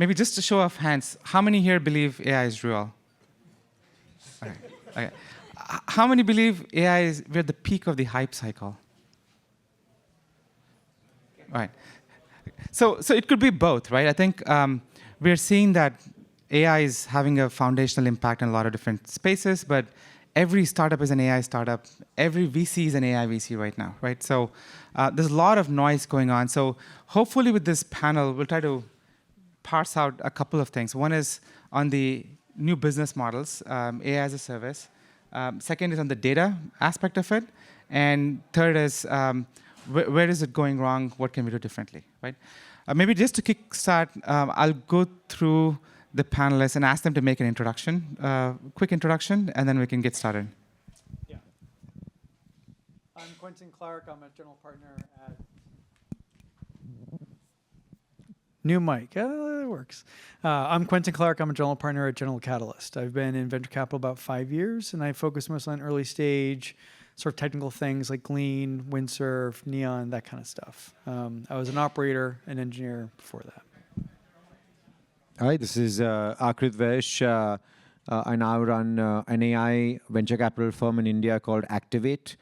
maybe just a show of hands, how many here believe AI is real? Okay. Okay. How many believe AI is, we're at the peak of the hype cycle? Right. So it could be both, right? I think we're seeing that AI is having a foundational impact in a lot of different spaces, but every startup is an AI startup. Every VC is an AI VC right now, right? So there's a lot of noise going on. So hopefully with this panel, we'll try to parse out a couple of things. One is on the new business models, AI as a service. Second is on the data aspect of it. And third is where is it going wrong? What can we do differently, right? Maybe just to kickstart, I'll go through the panelists and ask them to make an introduction, quick introduction, and then we can get started. Yeah. I'm Quentin Clark. I'm a general partner at... New mic. It works. I'm Quentin Clark. I'm a general partner at General Catalyst. I've been in venture capital about 5 years, and I focus mostly on early stage, sort of technical things like Lean, Windsurf, Neon, that kind of stuff. I was an operator and engineer before that. Hi, this is Akrit Vaish. I now run an AI venture capital firm in India called Activate.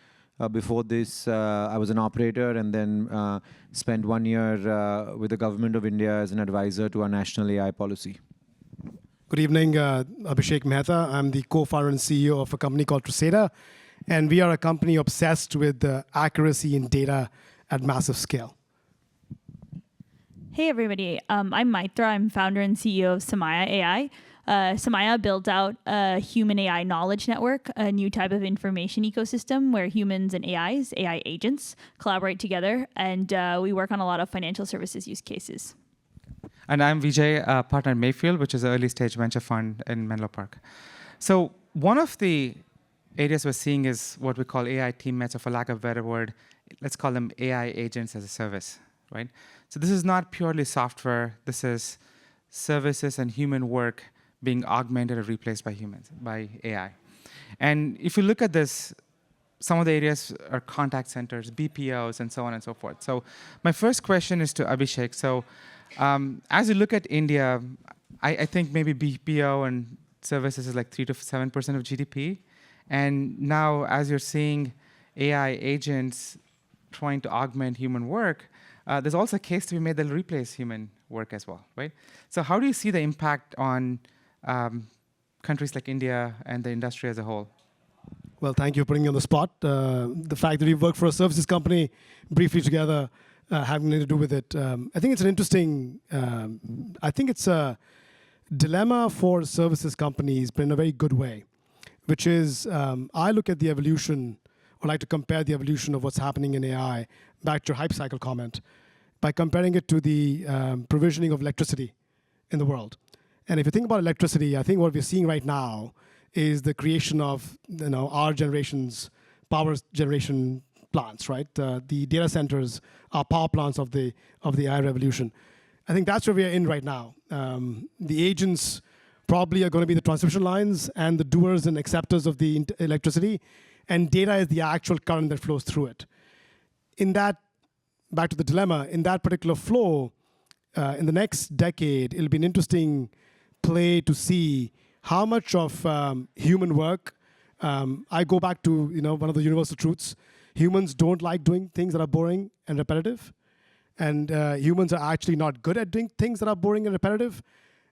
Before this, I was an operator and then spent 1 year with the government of India as an advisor to our national AI policy. Good evening, Abhishek Mehta. I'm the co-founder and CEO of a company called Treseda, and we are a company obsessed with accuracy in data at massive scale. Hey, everybody. I'm Maitra. I'm founder and CEO of Samaya AI. Samaya builds out a human AI knowledge network, a new type of information ecosystem where humans and AIs, AI agents, collaborate together. And we work on a lot of financial services use cases. And I'm Vijay, partner at Mayfield, which is an early stage venture fund in Menlo Park. So one of the areas we're seeing is what we call AI teammates, or for lack of a better word, let's call them AI agents as a service, right? So this is not purely software. This is services and human work being augmented or replaced by humans, by AI. And if you look at this, some of the areas are contact centers, BPOs, and so on and so forth. So my first question is to Abhishek. So as you look at India, I think maybe BPO and services is like 3 to 7% of GDP. And now as you're seeing AI agents trying to augment human work, there's also a case to be made that will replace human work as well, right? So how do you see the impact on countries like India and the industry as a whole? Well, thank you for putting me on the spot. The fact that we work for a services company briefly together, having nothing to do with it. I think it's an interesting, I think it's a dilemma for services companies, but in a very good way, which is I look at the evolution, or like to compare the evolution of what's happening in AI, back to your hype cycle comment, by comparing it to the provisioning of electricity in the world. And if you think about electricity, I think what we're seeing right now is the creation of our generation's power generation plants, right? The data centers are power plants of the AI revolution. I think that's where we are in right now. The agents probably are going to be the transmission lines and the doers and acceptors of the electricity, and data is the actual current that flows through it. In that, back to the dilemma, in that particular flow, in the next decade, it'll be an interesting play to see how much of human work. I go back to one of the universal truths. Humans don't like doing things that are boring and repetitive. And humans are actually not good at doing things that are boring and repetitive.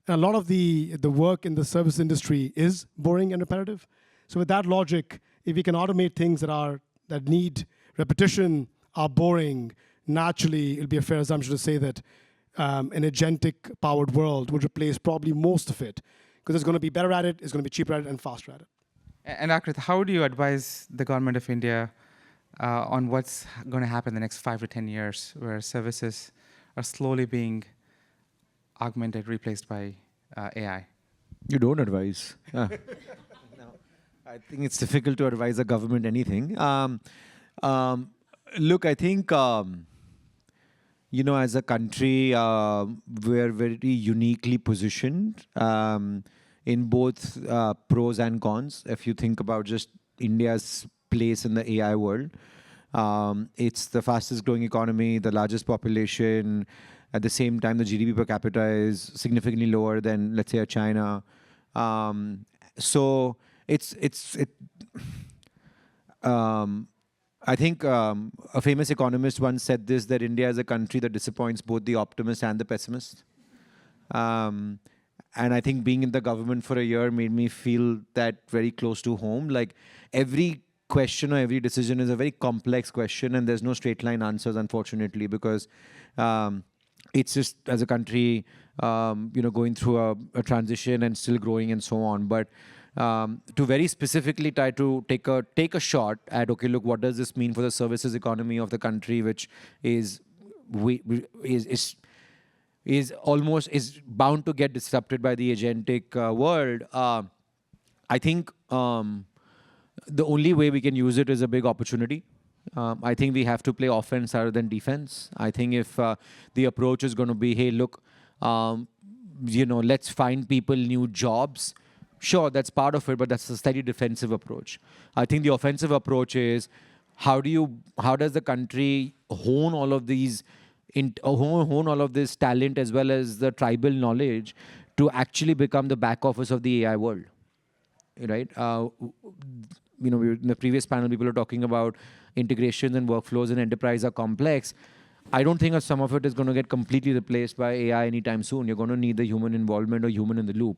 And a lot of the work in the service industry is boring and repetitive. So with that logic, if we can automate things that need repetition, are boring, naturally it'll be a fair assumption to say that an agentic-powered world would replace probably most of it, because it's going to be better at it, it's going to be cheaper at it, and faster at it. And Akrit, how do you advise the government of India on what's going to happen in the next 5 to 10 years, where services are slowly being augmented, replaced by AI? You don't advise. No, I think it's difficult to advise the government anything. Look, I think, as a country, we're very uniquely positioned in both pros and cons. If you think about just India's place in the AI world, it's the fastest growing economy, the largest population, At the same time, the GDP per capita is significantly lower than, let's say, a China. So I think a famous economist once said this, that India is a country that disappoints both the optimist and the pessimist. And I think being in the government for a year made me feel that very close to home. Like every question or every decision is a very complex question, and there's no straight line answers, unfortunately, because it's just as a country, going through a transition and still growing and so on. But to very specifically try to take a shot at, okay, look, what does this mean for the services economy of the country, which is bound to get disrupted by the agentic world. I think the only way we can use it is a big opportunity. I think we have to play offense rather than defense. I think if the approach is going to be, hey, look, let's find people new jobs. Sure, that's part of it, but that's a slightly defensive approach. I think the offensive approach is how does the country hone all of these, hone all of this talent as well as the tribal knowledge to actually become the back office of the AI world, right? In the previous panel, people were talking about integrations and workflows in enterprise are complex. I don't think some of it is going to get completely replaced by AI anytime soon. You're going to need the human involvement or human in the loop.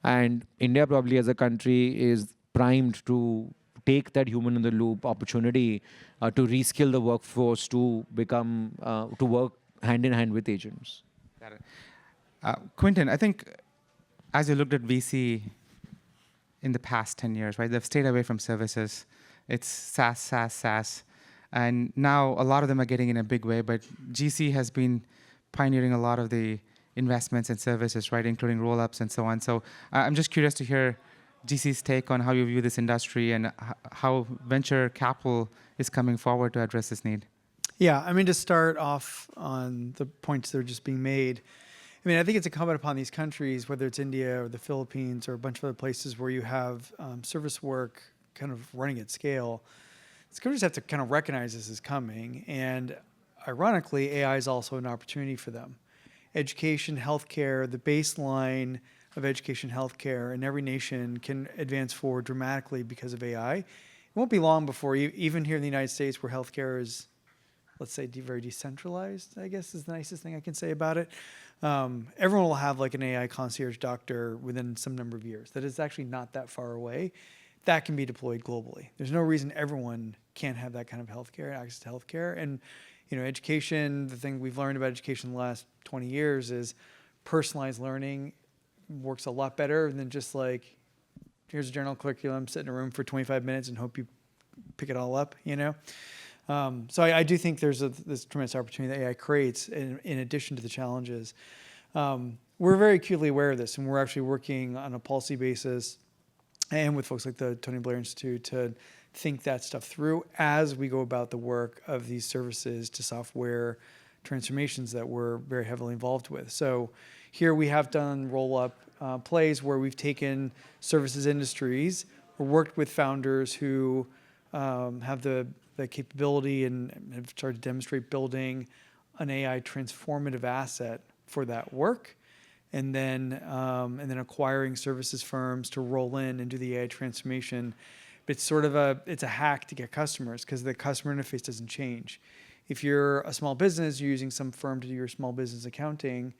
And India probably as a country is primed to take that human in the loop opportunity to reskill the workforce to become, to work hand in hand with agents. Got it. Quintin, I think as you looked at VC in the past 10 years, right, they've stayed away from services. It's SaaS. And now a lot of them are getting in a big way, but GC has been pioneering a lot of the investments in services, right, including roll-ups and so on. So I'm just curious to hear GC's take on how you view this industry and how venture capital is coming forward to address this need. Yeah, I mean, to start off on the points that are just being made, I mean, I think it's incumbent upon these countries, whether it's India or the Philippines or a bunch of other places where you have service work kind of running at scale, these countries have to kind of recognize this is coming. And ironically, AI is also an opportunity for them. Education, healthcare, the baseline of education, healthcare in every nation can advance forward dramatically because of AI. It won't be long before, even here in the United States, where healthcare is, let's say, very decentralized, I guess is the nicest thing I can say about it. Everyone will have like an AI concierge doctor within some number of years. That is actually not that far away. That can be deployed globally. There's no reason everyone can't have that kind of healthcare, access to healthcare. And education, the thing we've learned about education in the last 20 years is personalized learning works a lot better than just like, here's a general curriculum, sit in a room for 25 minutes and hope you pick it all up, So I do think there's this tremendous opportunity that AI creates in addition to the challenges. We're very acutely aware of this, and we're actually working on a policy basis and with folks like the Tony Blair Institute to think that stuff through as we go about the work of these services to software transformations that we're very heavily involved with. So here we have done roll-up plays where we've taken services industries or worked with founders who have the capability and have started to demonstrate building an AI transformative asset for that work, and then acquiring services firms to roll in and do the AI transformation. But it's sort of it's a hack to get customers because the customer interface doesn't change. If you're a small business, you're using some firm to do your small business accounting,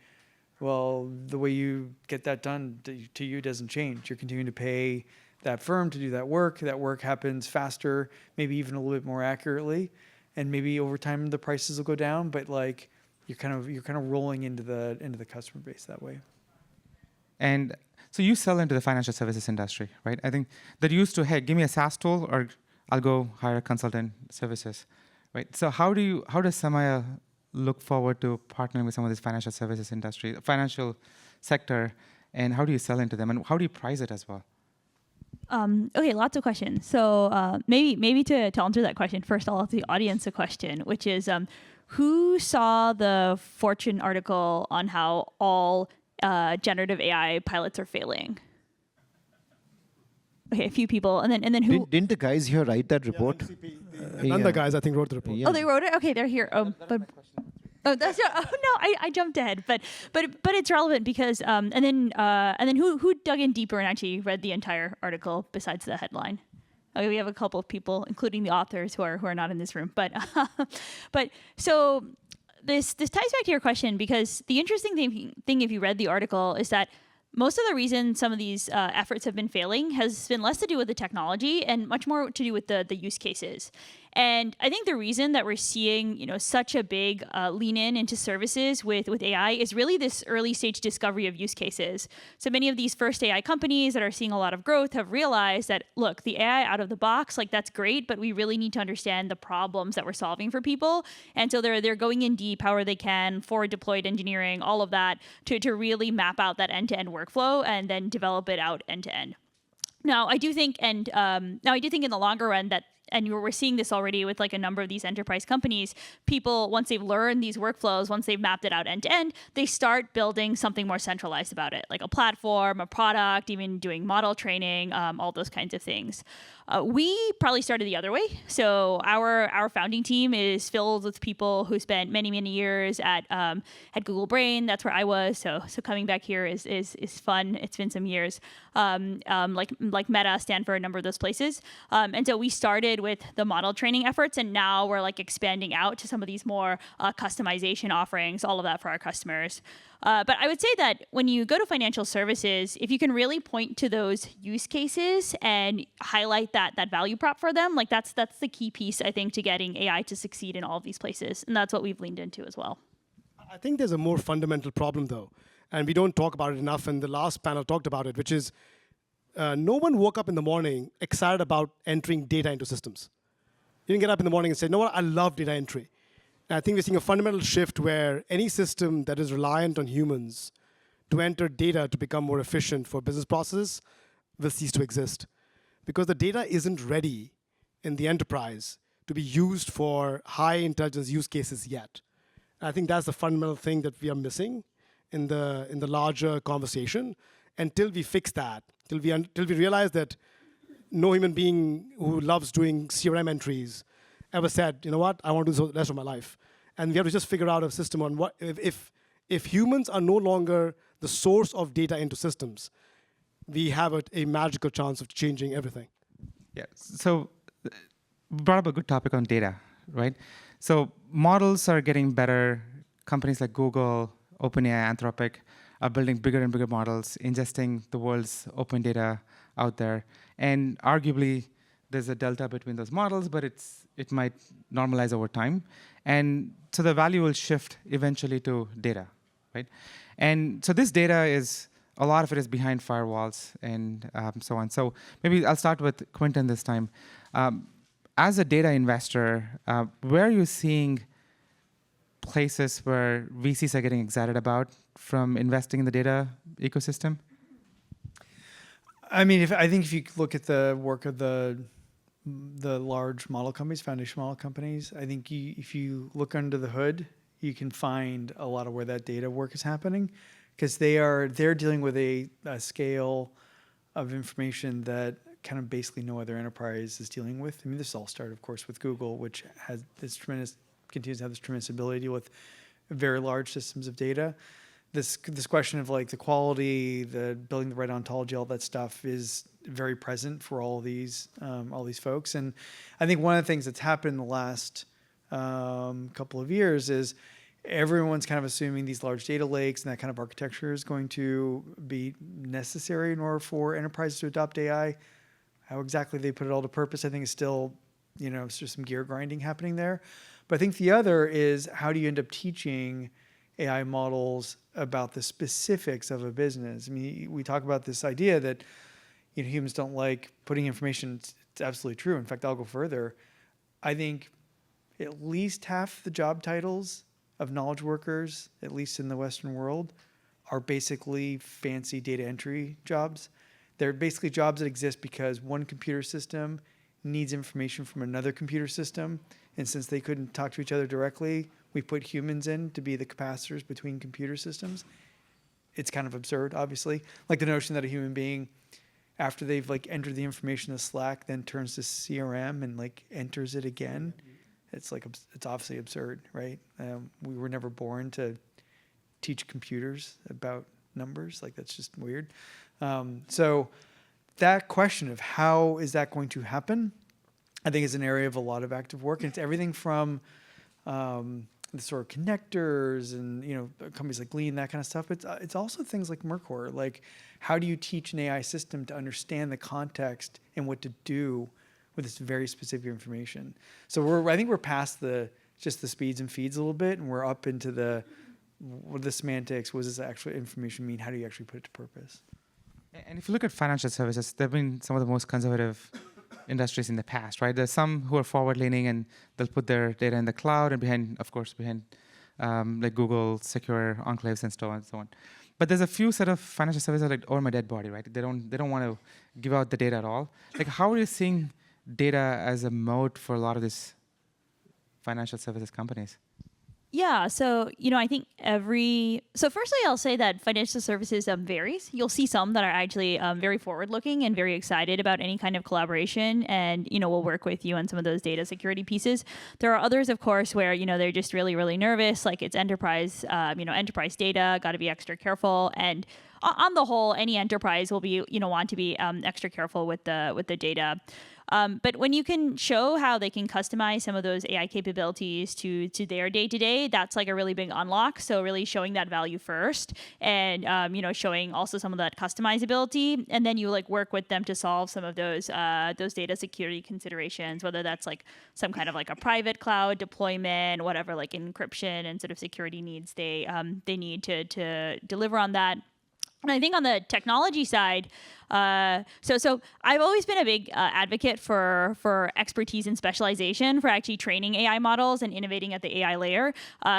well, the way you get that done to you doesn't change. You're continuing to pay that firm to do that work. That work happens faster, maybe even a little bit more accurately, and maybe over time the prices will go down. But like you're kind of rolling into the customer base that way. And so you sell into the financial services industry, right? I think that used to, hey, give me a SaaS tool or I'll go hire a consultant services, right? So how does Samaya look forward to partnering with some of this financial services industry, financial sector, and how do you sell into them, and how do you price it as well? Okay, lots of questions. So maybe to answer that question, first I'll ask the audience a question, which is who saw the Fortune article on how all generative AI pilots are failing? Okay, a few people, and then who? Didn't the guys here write that report? None of the guys, I think, wrote the report. Oh, they wrote it? Okay, they're here. Oh, that's oh no, I jumped ahead, but it's relevant because and then who dug in deeper and actually read the entire article besides the headline? Okay, we have a couple of people, including the authors, who are not in this room, but so this ties back to your question, because the interesting thing if you read the article is that most of the reason some of these efforts have been failing has been less to do with the technology and much more to do with the use cases. And I think the reason that we're seeing, such a big lean into services with AI is really this early stage discovery of use cases. So many of these first AI companies that are seeing a lot of growth have realized that, look, the AI out of the box, like that's great, but we really need to understand the problems that we're solving for people. And so they're going in deep, however they can, forward deployed engineering, all of that to really map out that end-to-end workflow and then develop it out end to end. Now, I do think in the longer run that, and we're seeing this already with like a number of these enterprise companies, people, once they've learned these workflows, once they've mapped it out end to end, they start building something more centralized about it, like a platform, a product, even doing model training, all those kinds of things. We probably started the other way. So our founding team is filled with people who spent many years at Google Brain. That's where I was. So coming back here is fun. It's been some years. Like Meta, Stanford, a number of those places. And so we started with the model training efforts, and now we're like expanding out to some of these more customization offerings, all of that for our customers. But I would say that when you go to financial services, if you can really point to those use cases and highlight that value prop for them, like that's the key piece, I think, to getting AI to succeed in all of these places. And that's what we've leaned into as well. I think there's a more fundamental problem, though, and we don't talk about it enough, and the last panel talked about it, which is no one woke up in the morning excited about entering data into systems. You didn't get up in the morning and say, you know what, I love data entry. And I think we're seeing a fundamental shift where any system that is reliant on humans to enter data to become more efficient for business processes will cease to exist. Because the data isn't ready in the enterprise to be used for high intelligence use cases yet. And I think that's the fundamental thing that we are missing in the larger conversation. Until we fix that, till we realize that no human being who loves doing CRM entries ever said, you know what, I want to do this the rest of my life. And we have to just figure out a system on what, if humans are no longer the source of data into systems, we have a magical chance of changing everything. Yeah, so brought up a good topic on data, right? So models are getting better. Companies like Google, OpenAI, Anthropic are building bigger and bigger models, ingesting the world's open data out there. And arguably, there's a delta between those models, but it might normalize over time. And so the value will shift eventually to data, right? And so this data is, a lot of it is behind firewalls and so on. So maybe I'll start with Quentin this time. As a data investor, where are you seeing places where VCs are getting excited about from investing in the data ecosystem? I mean, I think if you look at the work of the large model companies, foundation model companies, I think if you look under the hood, you can find a lot of where that data work is happening, because they're dealing with a scale of information that kind of basically no other enterprise is dealing with. I mean, this all started, of course, with Google, which has continues to have this tremendous ability to deal with very large systems of data. This question of like the quality, the building the right ontology, all that stuff is very present for all these folks. And I think one of the things that's happened in the last couple of years is everyone's kind of assuming these large data lakes and that kind of architecture is going to be necessary in order for enterprises to adopt AI. How exactly they put it all to purpose, I think, is still, it's just some gear grinding happening there. But I think the other is, how do you end up teaching AI models about the specifics of a business? I mean, we talk about this idea that humans don't like putting information. It's absolutely true. In fact, I'll go further. I think at least half the job titles of knowledge workers, at least in the Western world, are basically fancy data entry jobs. They're basically jobs that exist because one computer system needs information from another computer system. And since they couldn't talk to each other directly, we put humans in to be the capacitors between computer systems. It's kind of absurd, obviously. Like the notion that a human being, after they've like entered the information in Slack, then turns to CRM and like enters it again. it's like it's obviously absurd, right? We were never born to teach computers about numbers. Like that's just weird. So that question of how is that going to happen, I think is an area of a lot of active work, and it's everything from the sort of connectors and companies like Lean, that kind of stuff. It's also things like Mercor. Like, how do you teach an AI system to understand the context and what to do with this very specific information? So I think we're past just the speeds and feeds a little bit, and we're up into what are the semantics? What does this actual information mean? How do you actually put it to purpose? And if you look at financial services, they've been some of the most conservative industries in the past, right? There's some who are forward-leaning and they'll put their data in the cloud and behind like Google secure enclaves and so on and so on. But there's a few set of financial services like over my dead body, right? They don't want to give out the data at all. Like, how are you seeing data as a moat for a lot of these financial services companies? Yeah, so I think firstly I'll say that financial services varies. You'll see some that are actually very forward-looking and very excited about any kind of collaboration, and will work with you on some of those data security pieces. There are others, of course, where they're just really, really nervous. Like, it's enterprise, enterprise data, got to be extra careful. And on the whole, any enterprise will be want to be extra careful with the data. But when you can show how they can customize some of those AI capabilities to their day-to-day, that's like a really big unlock. So really showing that value first, and showing also some of that customizability, and then you like work with them to solve some of those data security considerations, whether that's like some kind of like a private cloud deployment, whatever, like encryption and sort of security needs they need to deliver on that. And I think on the technology side, so I've always been a big advocate for expertise and specialization for actually training AI models and innovating at the AI layer,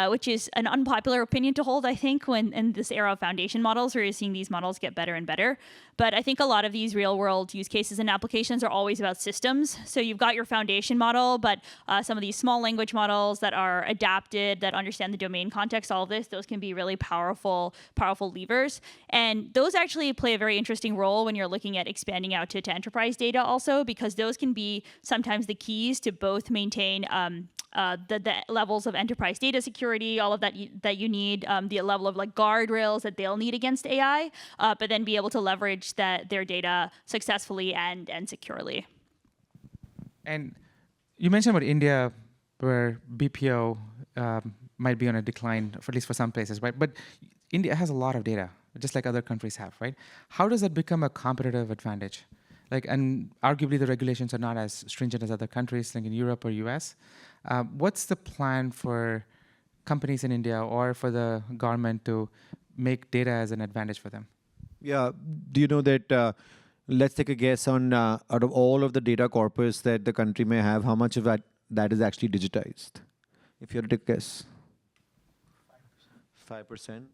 which is an unpopular opinion to hold, I think, when in this era of foundation models, where you're seeing these models get better and better. But I think a lot of these real world use cases and applications are always about systems. So you've got your foundation model, but some of these small language models that are adapted, that understand the domain context, all of this, those can be really powerful levers. And those actually play a very interesting role when you're looking at expanding out to enterprise data also, because those can be sometimes the keys to both maintain the levels of enterprise data security, all of that you need, the level of like guardrails that they'll need against AI, but then be able to leverage their data successfully and securely. And you mentioned about India, where BPO might be on a decline, at least for some places, right? But India has a lot of data, just like other countries have, right? How does that become a competitive advantage? Like, and arguably the regulations are not as stringent as other countries, like in Europe or US. What's the plan for companies in India or for the government to make data as an advantage for them? Yeah, do you know that, let's take a guess on, out of all of the data corpus that the country may have, how much of that is actually digitized? If you had to guess. 5%?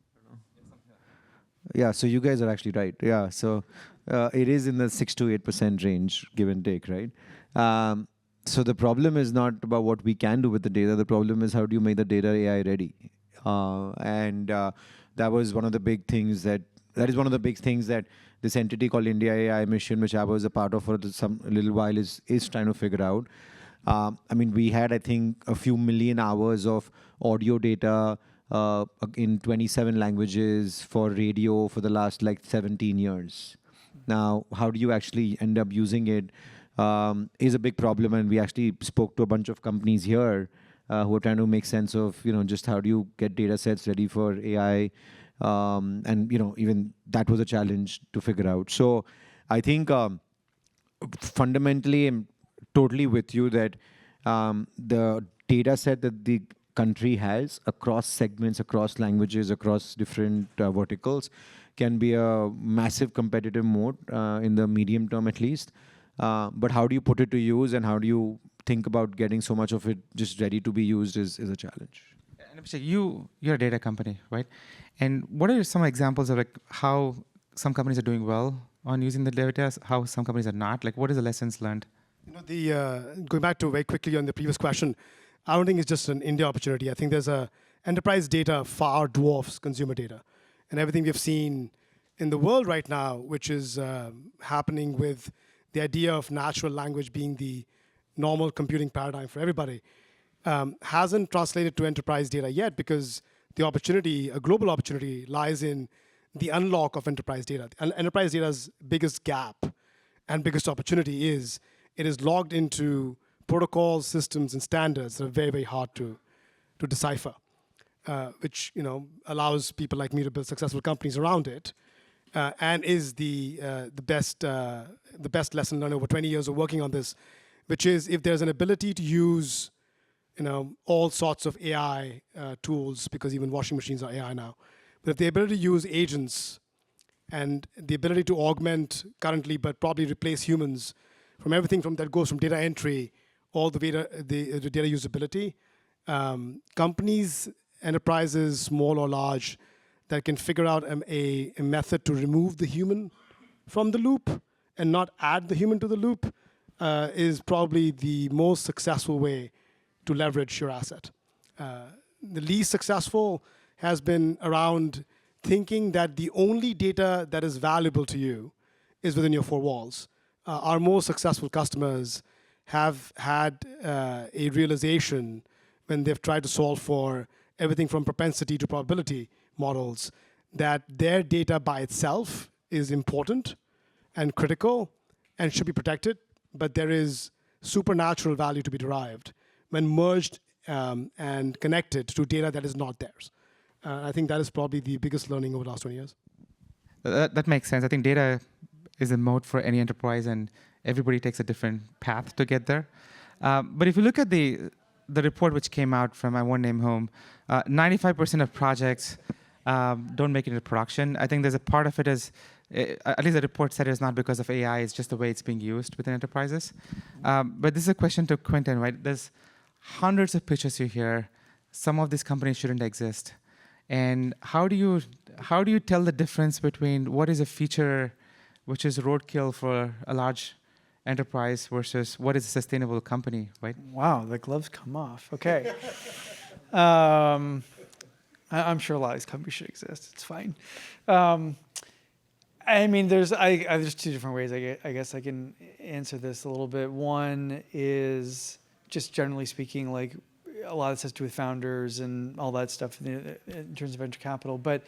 Yeah, so you guys are actually right. Yeah, so it is in the 6 to 8% range, give and take, right? So the problem is not about what we can do with the data. The problem is how do you make the data AI ready? And that was one of the big things that is one of the big things that this entity called India AI Mission, which I was a part of for a little while, is trying to figure out. I mean, we had, I think, a few million hours of audio data in 27 languages for radio for the last like 17 years. Now, how do you actually end up using it is a big problem. And we actually spoke to a bunch of companies here who are trying to make sense of, just how do you get data sets ready for AI. And, even that was a challenge to figure out. So I think fundamentally, I'm totally with you that the data set that the country has across segments, across languages, across different verticals can be a massive competitive moat in the medium term at least. But how do you put it to use and how do you think about getting so much of it just ready to be used is a challenge. And Abhishek, you're a data company, right? And what are some examples of like how some companies are doing well on using the data, how some companies are not? Like, what are the lessons learned? Going back to very quickly on the previous question, I don't think it's just an India opportunity. I think there's enterprise data far dwarfs consumer data. And everything we've seen in the world right now, which is happening with the idea of natural language being the normal computing paradigm for everybody, hasn't translated to enterprise data yet because the opportunity, a global opportunity, lies in the unlock of enterprise data. Enterprise data's biggest gap and biggest opportunity is it is logged into protocols, systems, and standards that are very, very hard to decipher, which allows people like me to build successful companies around it, and is the best lesson learned over 20 years of working on this, which is if there's an ability to use all sorts of AI tools, because even washing machines are AI now, but if the ability to use agents and the ability to augment currently, but probably replace humans from everything from that goes from data entry all the way to the data usability, companies, enterprises, small or large, that can figure out a method to remove the human from the loop and not add the human to the loop is probably the most successful way to leverage your asset. The least successful has been around thinking that the only data that is valuable to you is within your four walls. Our most successful customers have had a realization when they've tried to solve for everything from propensity to probability models that their data by itself is important and critical and should be protected, but there is supernatural value to be derived when merged and connected to data that is not theirs. I think that is probably the biggest learning over the last 20 years. That makes sense. I think data is a moat for any enterprise, and everybody takes a different path to get there. But if you look at the report which came out from I Won't Name Home, 95% of projects don't make it into production. I think there's a part of it is, at least the report said it's not because of AI, it's just the way it's being used within enterprises. But this is a question to Quentin, right? There's hundreds of pitches you hear. Some of these companies shouldn't exist. And how do you tell the difference between what is a feature which is roadkill for a large enterprise versus what is a sustainable company, right? Wow, the gloves come off. Okay. I'm sure a lot of these companies should exist. It's fine. I mean, there's two different ways I guess I can answer this a little bit. One is just generally speaking, like a lot of this has to do with founders and all that stuff in terms of venture capital. But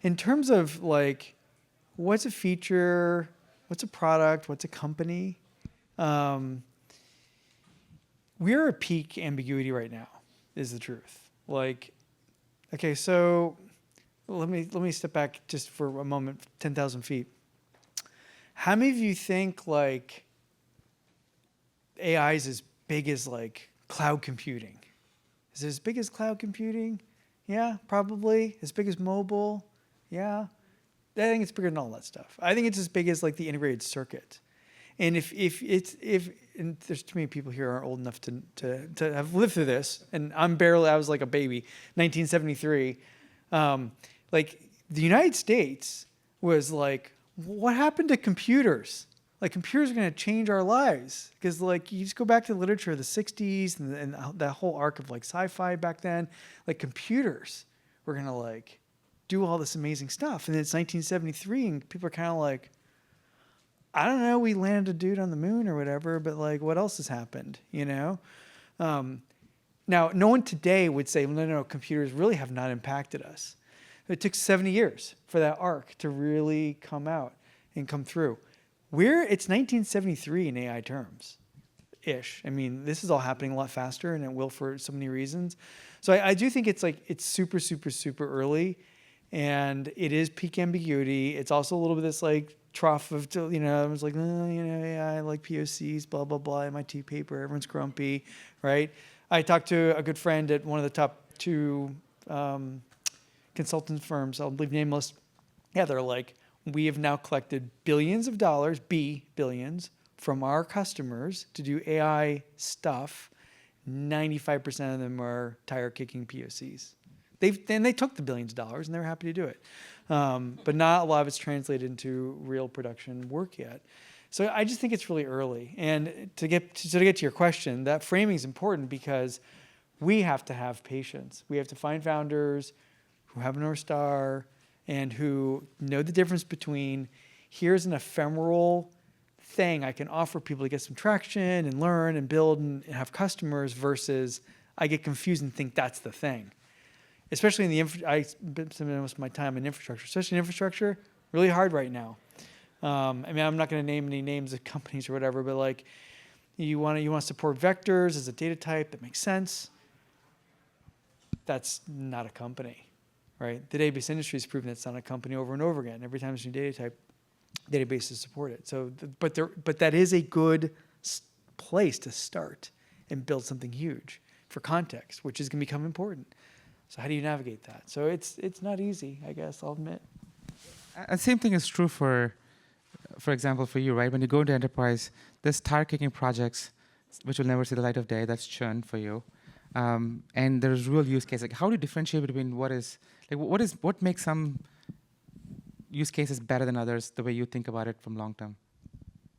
in terms of like, what's a feature, what's a product, what's a company? We're at peak ambiguity right now, is the truth. Like, okay, so let me step back just for a moment, 10,000 feet. How many of you think like AI is as big as like cloud computing? Is it as big as cloud computing? Yeah, probably. As big as mobile? Yeah. I think it's bigger than all that stuff. I think it's as big as like the integrated circuit. And if and there's too many people here who are old enough to have lived through this, and I was like a baby, 1973. Like the United States was like, what happened to computers? Like computers are going to change our lives because like you just go back to the literature of the 60s and that whole arc of like sci-fi back then, like computers were going to like do all this amazing stuff. And then it's 1973 and people are kind of like, I don't know, we landed a dude on the moon or whatever, but like what else has happened, you know? Now, no one today would say, well, no, computers really have not impacted us. It took 70 years for that arc to really come out and come through. It's 1973 in AI terms, ish. I mean, this is all happening a lot faster, and it will for so many reasons. So I do think it's super, super, super early, and it is peak ambiguity. It's also a little bit this like trough of, I was like, AI, like POCs, blah, blah, blah, MIT paper, everyone's grumpy, right? I talked to a good friend at one of the top 2 consultant firms, I'll leave nameless. Yeah, they're like, we have now collected billions of dollars, billions, from our customers to do AI stuff. 95% of them are tire-kicking POCs. They took the billions of dollars and they're happy to do it. But not a lot of it's translated into real production work yet. So I just think it's really early. And to get to your question, that framing is important because we have to have patience. We have to find founders who have a North Star and who know the difference between here's an ephemeral thing I can offer people to get some traction and learn and build and have customers versus I get confused and think that's the thing. Especially in the I spend most of my time in infrastructure, especially in infrastructure, really hard right now. I mean, I'm not going to name any names of companies or whatever, but like, you want to support vectors as a data type that makes sense. That's not a company, right? The database industry has proven it's not a company over and over again. Every time there's a new data type, databases support it. So, but that is a good place to start and build something huge for context, which is going to become important. So how do you navigate that? So it's not easy, I guess, I'll admit. And same thing is true for example, for you, right? When you go into enterprise, there's tire-kicking projects which will never see the light of day. That's churn for you. And there's real use cases. Like, how do you differentiate between what makes some use cases better than others, the way you think about it from long term?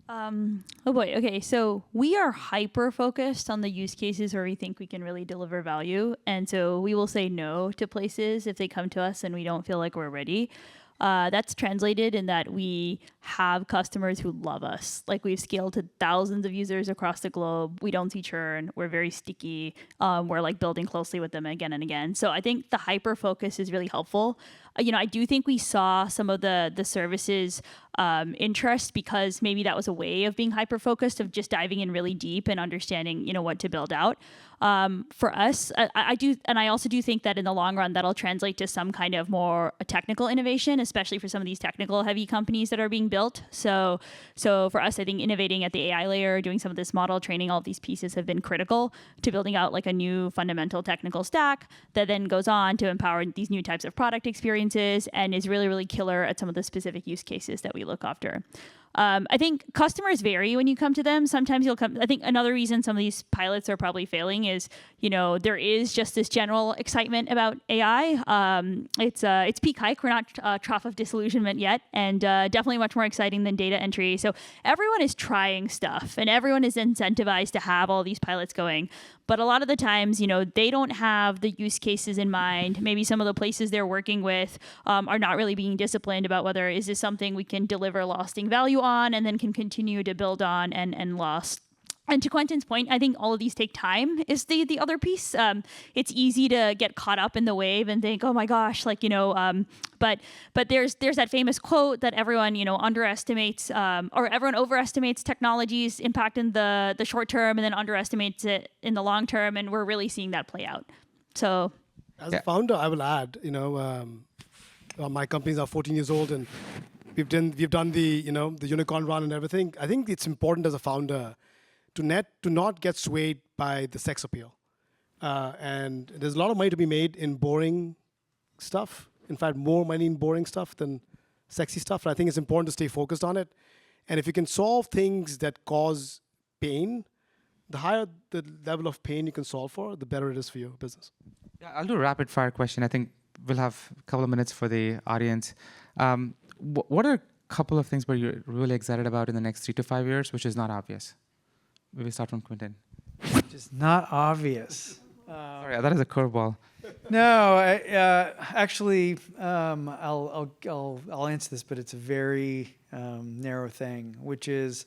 Oh boy. Okay. So we are hyper focused on the use cases where we think we can really deliver value. And so we will say no to places if they come to us and we don't feel like we're ready. That's translated in that we have customers who love us. Like, we've scaled to thousands of users across the globe. We don't see churn. We're very sticky. We're like building closely with them again and again. So I think the hyper focus is really helpful. I do think we saw some of the services interest because maybe that was a way of being hyper focused, of just diving in really deep and understanding, what to build out. For us, I do, and I also do think that in the long run, that'll translate to some kind of more technical innovation, especially for some of these technical heavy companies that are being built. So for us, I think innovating at the AI layer, doing some of this model training, all of these pieces have been critical to building out like a new fundamental technical stack that then goes on to empower these new types of product experiences and is really, really killer at some of the specific use cases that we look after. I think customers vary when you come to them. Sometimes you'll come. I think another reason some of these pilots are probably failing is, there is just this general excitement about AI. It's peak hike. We're not trough of disillusionment yet, and definitely much more exciting than data entry. So everyone is trying stuff, and everyone is incentivized to have all these pilots going. But a lot of the times, they don't have the use cases in mind. Maybe some of the places they're working with are not really being disciplined about whether is this something we can deliver lasting value on and then can continue to build on and lost. And to Quentin's point, I think all of these take time is the other piece. It's easy to get caught up in the wave and think, oh my gosh, but there's that famous quote that everyone, underestimates, or everyone overestimates technology's impact in the short term and then underestimates it in the long term. And we're really seeing that play out. So, as a founder, I will add, my companies are 14 years old and we've done the the unicorn run and everything. I think it's important as a founder to not get swayed by the sex appeal. And there's a lot of money to be made in boring stuff. In fact, more money in boring stuff than sexy stuff. And I think it's important to stay focused on it. And if you can solve things that cause pain, the higher the level of pain you can solve for, the better it is for your business. Yeah, I'll do a rapid fire question. I think we'll have a couple of minutes for the audience. What are a couple of things where you're really excited about in the next 3 to 5 years, which is not obvious? Maybe start from Quentin. Just not obvious. Sorry, that is a curveball. No, actually, I'll answer this, but it's a very narrow thing, which is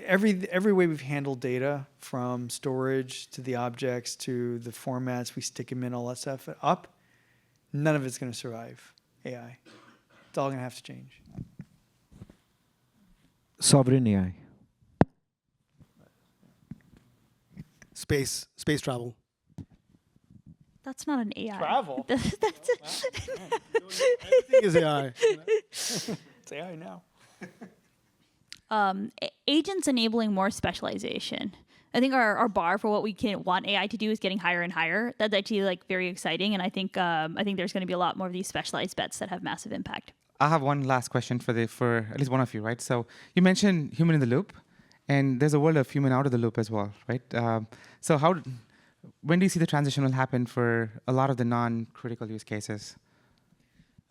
every way we've handled data, from storage to the objects to the formats we stick them in, all that stuff up, none of it's going to survive AI. It's all going to have to change. Sovereign AI. Space travel. that's not an AI. Travel. That's Everything is AI. It's AI now. Agents enabling more specialization. I think our bar for what we want AI to do is getting higher and higher. That's actually very exciting, and I think there's going to be a lot more of these specialized bets that have massive impact. I have one last question for at least one of you, right? So you mentioned human in the loop, and there's a world of human out of the loop as well, right? So when do you see the transition will happen for a lot of the non-critical use cases?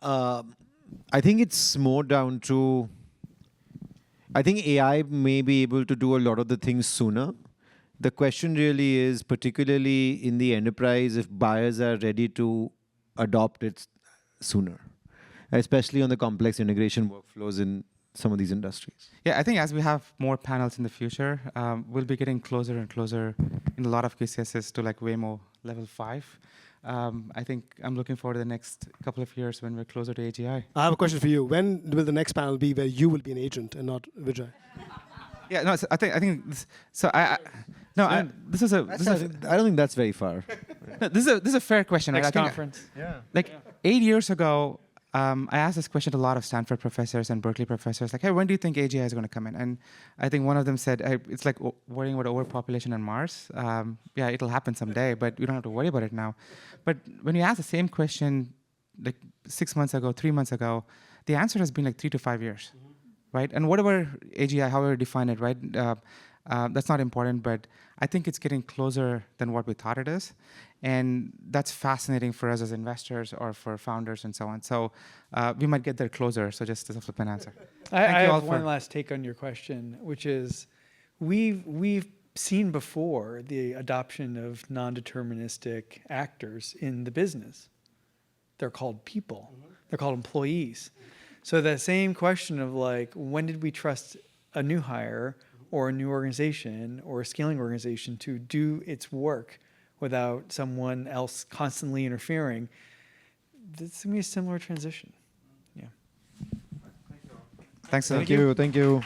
I think it's more down to, I think AI may be able to do a lot of the things sooner. The question really is, particularly in the enterprise, if buyers are ready to adopt it sooner, especially on the complex integration workflows in some of these industries? Yeah, I think as we have more panels in the future, we'll be getting closer and closer in a lot of cases to like Waymo level 5. I think I'm looking forward to the next couple of years when we're closer to AGI. I have a question for you. When will the next panel be where you will be an agent and not Vijay? Yeah, no, so I think this, so this is a I don't think that's very far. no, this is a fair question, right? Next I think, conference. like 8 years ago, I asked this question to a lot of Stanford professors and Berkeley professors, like, hey, when do you think AGI is going to come in? And I think one of them said, hey, it's like worrying about overpopulation on Mars. Yeah, it'll happen someday, but we don't have to worry about it now. But when you ask the same question like 6 months ago, 3 months ago, the answer has been like 3 to 5 years, right? And whatever AGI, however you define it, right? That's not important, but I think it's getting closer than what we thought it is. And that's fascinating for us as investors or for founders and so on. So we might get there closer. So just as a flippant answer. I you all have one last take on your question, which is we've seen before the adoption of non-deterministic actors in the business. They're called people. They're called employees. So that same question of like, when did we trust a new hire or a new organization or a scaling organization to do its work without someone else constantly interfering? That's going to be a similar transition. Yeah. Thanks. Thank you.